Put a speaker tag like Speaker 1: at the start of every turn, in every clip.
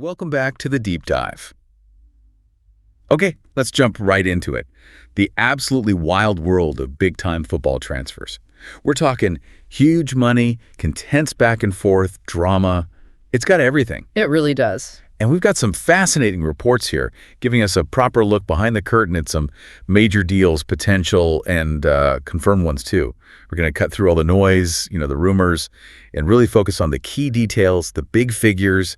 Speaker 1: welcome back to the deep dive. Okay, let's jump right into it. The absolutely wild world of big-time football transfers. We're talking huge money, intense back and forth, drama. It's got everything.
Speaker 2: It really does.
Speaker 1: And we've got some fascinating reports here, giving us a proper look behind the curtain at some major deals, potential, and confirmed ones too. We're going to cut through all the noise, the rumors, and really focus on the key details, the big figures,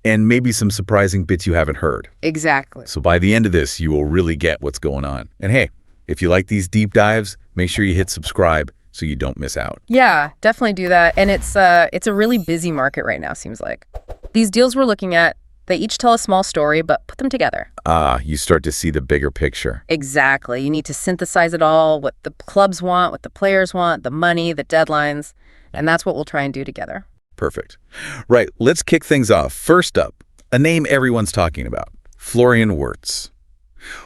Speaker 1: and maybe some surprising bits you haven't heard.
Speaker 2: Exactly.
Speaker 1: So by the end of this, you will really get what's going on. And hey, if you like these deep dives, make sure you hit subscribe so you don't miss out.
Speaker 2: Yeah, definitely do that. And it's a really busy market right now, seems like. These deals we're looking at, they each tell a small story, but put them together.
Speaker 1: You start to see the bigger picture.
Speaker 2: Exactly. You need to synthesize it all, what the clubs want, what the players want, the money, the deadlines, and that's what we'll try and do together.
Speaker 1: Perfect. Right, let's kick things off. First up, a name everyone's talking about, Florian Wirtz.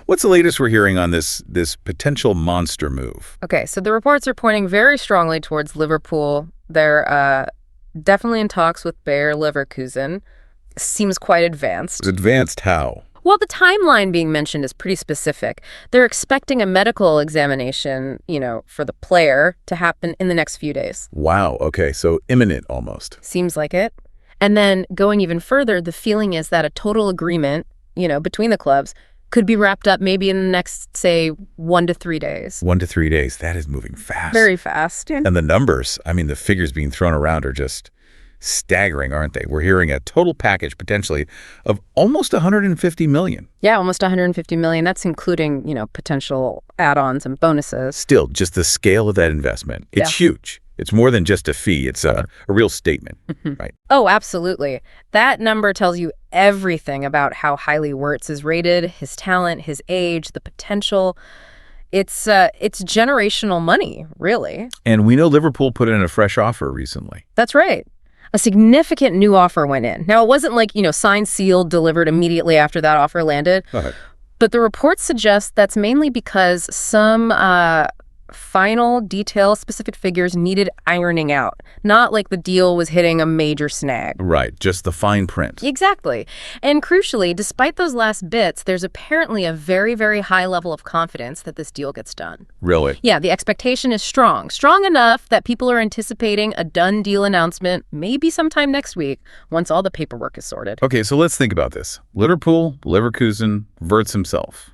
Speaker 1: What's the latest we're hearing on this potential monster move?
Speaker 2: Okay, so the reports are pointing very strongly towards Liverpool. They're definitely in talks with Bayer Leverkusen. Seems quite advanced.
Speaker 1: Advanced how?
Speaker 2: Well, the timeline being mentioned is pretty specific. They're expecting a medical examination, for the player to happen in the next few days.
Speaker 1: Wow, okay, so imminent almost.
Speaker 2: Seems like it. And then going even further, the feeling is that a total agreement, between the clubs could be wrapped up maybe in the next, say, 1 to 3 days.
Speaker 1: 1 to 3 days. That is moving fast.
Speaker 2: Very fast.
Speaker 1: And the numbers, the figures being thrown around are just staggering, aren't they? We're hearing a total package potentially of almost 150 million.
Speaker 2: Yeah, almost 150 million. That's including, potential add-ons and bonuses.
Speaker 1: Still, just the scale of that investment. It's huge. It's more than just a fee. It's a real statement, right?
Speaker 2: Oh, absolutely. That number tells you everything about how highly Wirtz is rated, his talent, his age, the potential. It's generational money, really.
Speaker 1: And we know Liverpool put in a fresh offer recently.
Speaker 2: That's right. A significant new offer went in. Now, it wasn't like, signed, sealed, delivered immediately after that offer landed. But the reports suggest that's mainly because some final detail, specific figures needed ironing out. Not like the deal was hitting a major snag.
Speaker 1: Right, just the fine print.
Speaker 2: Exactly. And crucially, despite those last bits, there's apparently a very, very high level of confidence that this deal gets done.
Speaker 1: Really?
Speaker 2: Yeah, the expectation is strong. Strong enough that people are anticipating a done deal announcement maybe sometime next week once all the paperwork is sorted.
Speaker 1: Okay, so let's think about this. Liverpool, Leverkusen, Wirtz himself.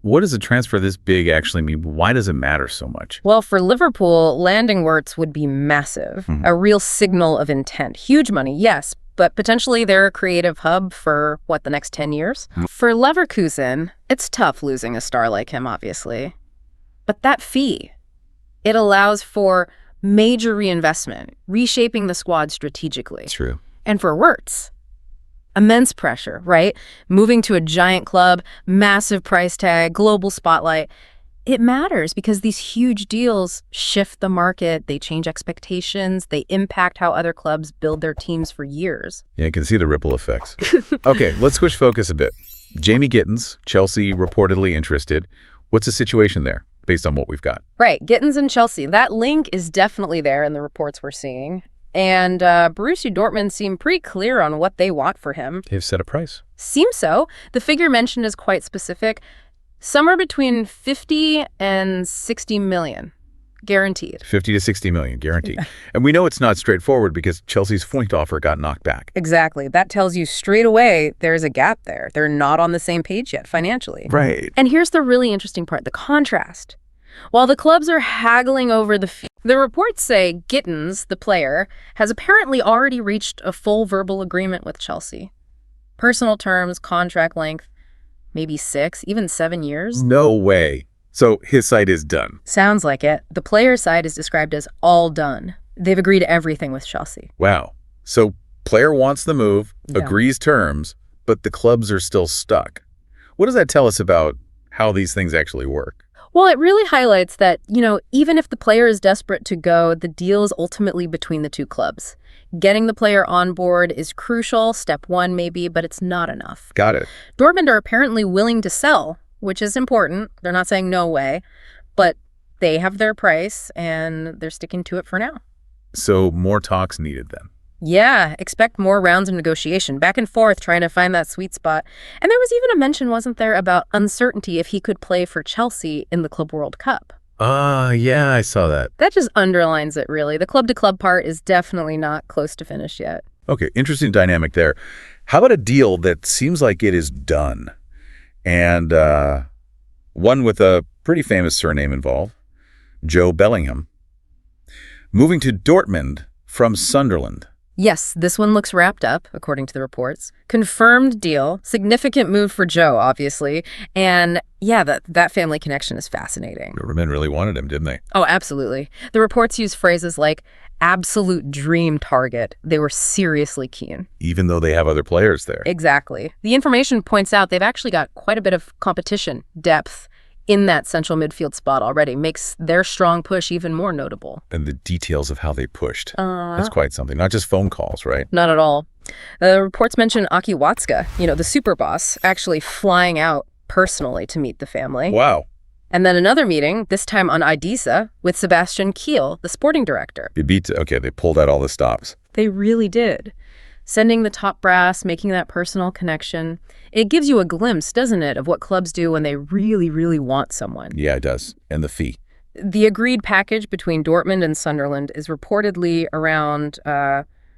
Speaker 1: What does a transfer this big actually mean? Why does it matter so much?
Speaker 2: Well, for Liverpool, landing Wirtz would be massive, a real signal of intent. Huge money, yes, but potentially they're a creative hub for, the next 10 years? For Leverkusen, it's tough losing a star like him, obviously. But that fee, it allows for major reinvestment, reshaping the squad strategically.
Speaker 1: True.
Speaker 2: And for Wirtz, immense pressure, right? Moving to a giant club, massive price tag, global spotlight. It matters because these huge deals shift the market, they change expectations, they impact how other clubs build their teams for years.
Speaker 1: Yeah, you can see the ripple effects. Okay, let's switch focus a bit. Jamie Gittins, Chelsea reportedly interested. What's the situation there based on what we've got?
Speaker 2: Right, Gittins and Chelsea. That link is definitely there in the reports we're seeing. And Borussia Dortmund seem pretty clear on what they want for him.
Speaker 1: They've set a price.
Speaker 2: Seems so. The figure mentioned is quite specific. Somewhere between 50 and 60 million, guaranteed.
Speaker 1: 50 to 60 million, guaranteed. And we know it's not straightforward because Chelsea's point offer got knocked back.
Speaker 2: Exactly. That tells you straight away there's a gap there. They're not on the same page yet financially.
Speaker 1: Right.
Speaker 2: And here's the really interesting part, the contrast. While the clubs are haggling over the fee, the reports say Gittins, the player, has apparently already reached a full verbal agreement with Chelsea. Personal terms, contract length, maybe 6, even 7 years.
Speaker 1: No way. So his side is done.
Speaker 2: Sounds like it. The player's side is described as all done. They've agreed to everything with Chelsea.
Speaker 1: Wow. So player wants the move, agrees terms, but the clubs are still stuck. What does that tell us about how these things actually work?
Speaker 2: Well, it really highlights that, even if the player is desperate to go, the deal is ultimately between the two clubs. Getting the player on board is crucial, step 1 maybe, but it's not enough.
Speaker 1: Got it.
Speaker 2: Dortmund are apparently willing to sell, which is important. They're not saying no way, but they have their price and they're sticking to it for now.
Speaker 1: So more talks needed then.
Speaker 2: Yeah, expect more rounds of negotiation, back and forth, trying to find that sweet spot. And there was even a mention, wasn't there, about uncertainty if he could play for Chelsea in the Club World Cup.
Speaker 1: Yeah, I saw that.
Speaker 2: That just underlines it, really. The club-to-club part is definitely not close to finish yet.
Speaker 1: Okay, interesting dynamic there. How about a deal that seems like it is done? And one with a pretty famous surname involved, Joe Bellingham, moving to Dortmund from Sunderland.
Speaker 2: Yes, this one looks wrapped up, according to the reports. Confirmed deal, significant move for Joe, obviously. And yeah, that family connection is fascinating.
Speaker 1: Dortmund really wanted him, didn't they?
Speaker 2: Oh, absolutely. The reports use phrases like absolute dream target. They were seriously keen.
Speaker 1: Even though they have other players there.
Speaker 2: Exactly. The information points out they've actually got quite a bit of competition, depth, in that central midfield spot already. Makes their strong push even more notable.
Speaker 1: And the details of how they pushed. That's quite something. Not just phone calls, right?
Speaker 2: Not at all. The reports mention Aki Watska, the super boss, actually flying out personally to meet the family.
Speaker 1: Wow.
Speaker 2: And then another meeting, this time on Ibiza, with Sebastian Kiel, the sporting director.
Speaker 1: Okay, they pulled out all the stops.
Speaker 2: They really did. Sending the top brass, making that personal connection. It gives you a glimpse, doesn't it, of what clubs do when they really, really want someone.
Speaker 1: Yeah, it does. And the fee.
Speaker 2: The agreed package between Dortmund and Sunderland is reportedly around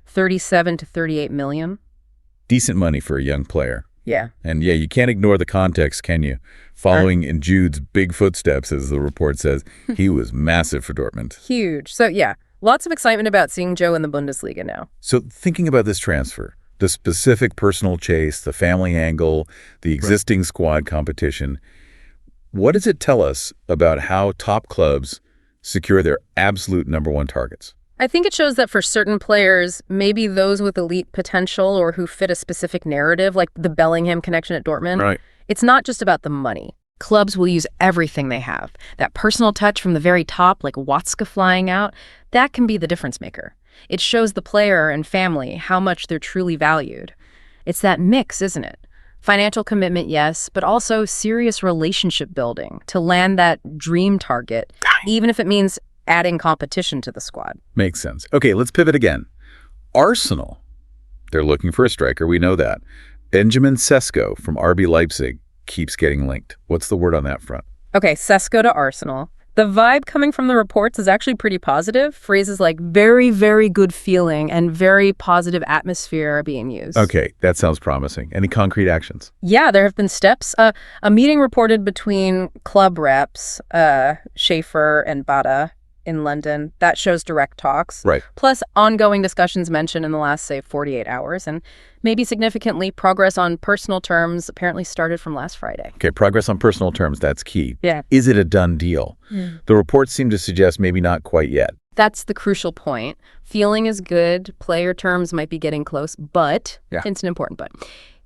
Speaker 2: 37 to 38 million.
Speaker 1: Decent money for a young player.
Speaker 2: Yeah.
Speaker 1: And yeah, you can't ignore the context, can you? Following in Jude's big footsteps, as the report says, he was massive for Dortmund.
Speaker 2: Huge. So yeah, lots of excitement about seeing Joe in the Bundesliga now.
Speaker 1: So thinking about this transfer, the specific personal chase, the family angle, the existing squad competition, what does it tell us about how top clubs secure their absolute number one targets?
Speaker 2: I think it shows that for certain players, maybe those with elite potential or who fit a specific narrative, like the Bellingham connection at Dortmund,
Speaker 1: Right.
Speaker 2: It's not just about the money. Clubs will use everything they have. That personal touch from the very top, like Watska flying out, that can be the difference maker. It shows the player and family how much they're truly valued. It's that mix, isn't it? Financial commitment, yes, but also serious relationship building to land that dream target, even if it means adding competition to the squad.
Speaker 1: Makes sense. Okay, let's pivot again. Arsenal. They're looking for a striker. We know that. Benjamin Sesko from RB Leipzig keeps getting linked. What's the word on that front?
Speaker 2: Okay, Sesko to Arsenal. The vibe coming from the reports is actually pretty positive. Phrases like very, very good feeling and very positive atmosphere are being used.
Speaker 1: Okay, that sounds promising. Any concrete actions?
Speaker 2: Yeah, there have been steps. A meeting reported between club reps, Schaefer and Bada, in London. That shows direct talks.
Speaker 1: Right.
Speaker 2: Plus ongoing discussions mentioned in the last, say, 48 hours. And maybe significantly, progress on personal terms apparently started from last Friday.
Speaker 1: Okay, progress on personal terms, that's key.
Speaker 2: Yeah.
Speaker 1: Is it a done deal? The reports seem to suggest maybe not quite yet.
Speaker 2: That's the crucial point. Feeling is good. Player terms might be getting close, but, it's an important but,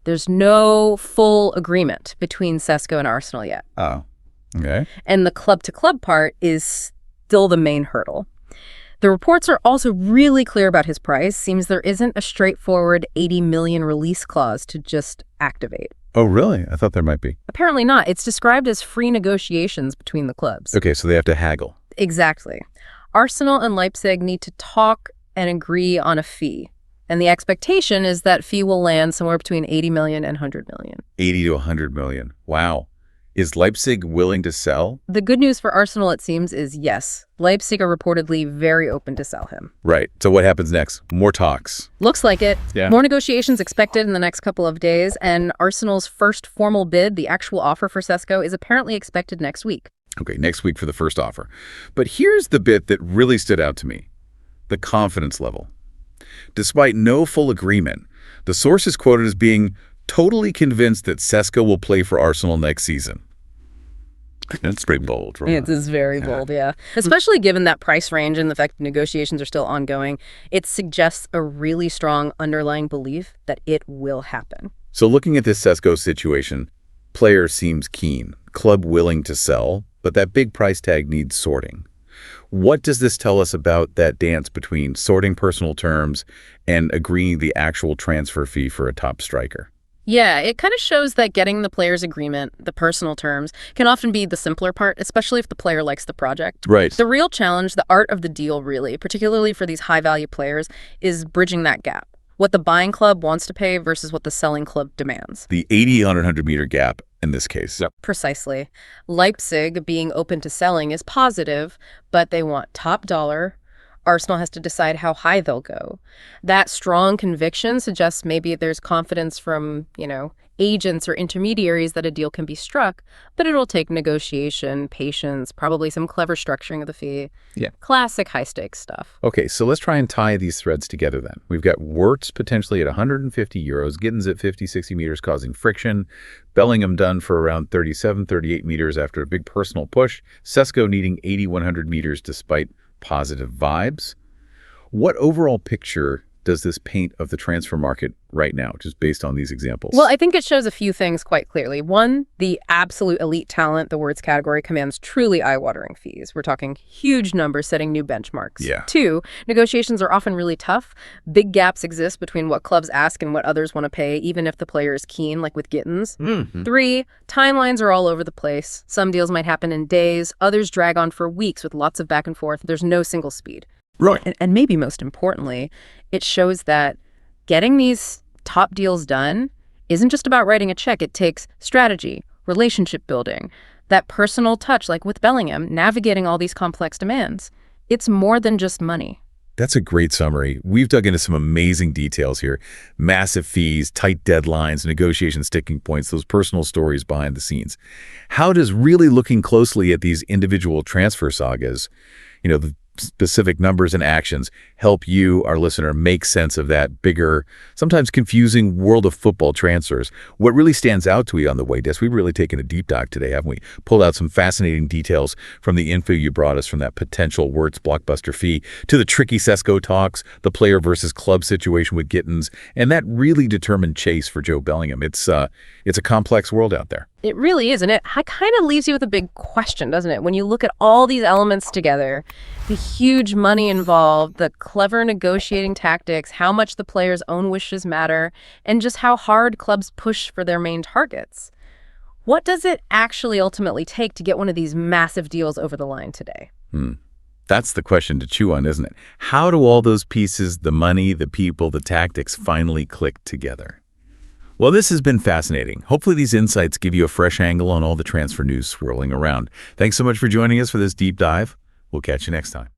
Speaker 2: there's no full agreement between Sesko and Arsenal yet.
Speaker 1: Oh, okay.
Speaker 2: And the club-to-club part is still the main hurdle. The reports are also really clear about his price. Seems there isn't a straightforward 80 million release clause to just activate.
Speaker 1: Oh, really? I thought there might be.
Speaker 2: Apparently not. It's described as free negotiations between the clubs.
Speaker 1: Okay, so they have to haggle.
Speaker 2: Exactly. Arsenal and Leipzig need to talk and agree on a fee. And the expectation is that fee will land somewhere between 80 million and 100 million.
Speaker 1: 80 to 100 million. Wow. Is Leipzig willing to sell?
Speaker 2: The good news for Arsenal, it seems, is yes. Leipzig are reportedly very open to sell him.
Speaker 1: Right. So what happens next? More talks.
Speaker 2: Looks like it.
Speaker 1: Yeah.
Speaker 2: More negotiations expected in the next couple of days, and Arsenal's first formal bid, the actual offer for Sesko, is apparently expected next week.
Speaker 1: Okay, next week for the first offer. But here's the bit that really stood out to me. The confidence level. Despite no full agreement, the source is quoted as being totally convinced that Sesko will play for Arsenal next season. That's pretty bold, right?
Speaker 2: It is very bold, yeah. Especially given that price range and the fact that negotiations are still ongoing, it suggests a really strong underlying belief that it will happen.
Speaker 1: So looking at this Sesko situation, player seems keen, club willing to sell, but that big price tag needs sorting. What does this tell us about that dance between sorting personal terms and agreeing the actual transfer fee for a top striker?
Speaker 2: Yeah, it kind of shows that getting the player's agreement, the personal terms, can often be the simpler part, especially if the player likes the project.
Speaker 1: Right.
Speaker 2: The real challenge, the art of the deal really, particularly for these high-value players, is bridging that gap. What the buying club wants to pay versus what the selling club demands.
Speaker 1: The 80-100 meter gap in this case. Yep.
Speaker 2: Precisely. Leipzig being open to selling is positive, but they want top dollar. Arsenal has to decide how high they'll go. That strong conviction suggests maybe there's confidence from, agents or intermediaries that a deal can be struck, but it'll take negotiation, patience, probably some clever structuring of the fee.
Speaker 1: Yeah.
Speaker 2: Classic high-stakes stuff.
Speaker 1: Okay, so let's try and tie these threads together then. We've got Wirtz potentially at 150 euros, Gittins at 50, 60 meters causing friction, Bellingham done for around 37, 38 meters after a big personal push, Sesko needing 80, 100 meters despite positive vibes. What overall picture does this paint of the transfer market right now, just based on these examples?
Speaker 2: Well, I think it shows a few things quite clearly. One, the absolute elite talent, the Wirtz category, commands truly eye-watering fees. We're talking huge numbers setting new benchmarks.
Speaker 1: Yeah.
Speaker 2: Two, negotiations are often really tough. Big gaps exist between what clubs ask and what others want to pay, even if the player is keen, like with Gittins.
Speaker 1: Mm-hmm.
Speaker 2: Three, timelines are all over the place. Some deals might happen in days, others drag on for weeks with lots of back and forth. There's no single speed.
Speaker 1: Right.
Speaker 2: And maybe most importantly, it shows that getting these top deals done isn't just about writing a check. It takes strategy, relationship building, that personal touch, like with Bellingham, navigating all these complex demands. It's more than just money.
Speaker 1: That's a great summary. We've dug into some amazing details here. Massive fees, tight deadlines, negotiation sticking points, those personal stories behind the scenes. How does really looking closely at these individual transfer sagas, the specific numbers and actions, help you, our listener, make sense of that bigger, sometimes confusing world of football transfers? What really stands out to you on the way, Des? We've really taken a deep dive today, haven't we? Pulled out some fascinating details from the info you brought us, from that potential Wirtz blockbuster fee to the tricky Sesko talks, the player versus club situation with Gittins, and that really determined chase for Joe Bellingham. It's a complex world out there.
Speaker 2: It really is, and it kind of leaves you with a big question, doesn't it? When you look at all these elements together, the huge money involved, the clever negotiating tactics, how much the player's own wishes matter, and just how hard clubs push for their main targets. What does it actually ultimately take to get one of these massive deals over the line today?
Speaker 1: That's the question to chew on, isn't it? How do all those pieces, the money, the people, the tactics, finally click together? Well, this has been fascinating. Hopefully these insights give you a fresh angle on all the transfer news swirling around. Thanks so much for joining us for this deep dive. We'll catch you next time.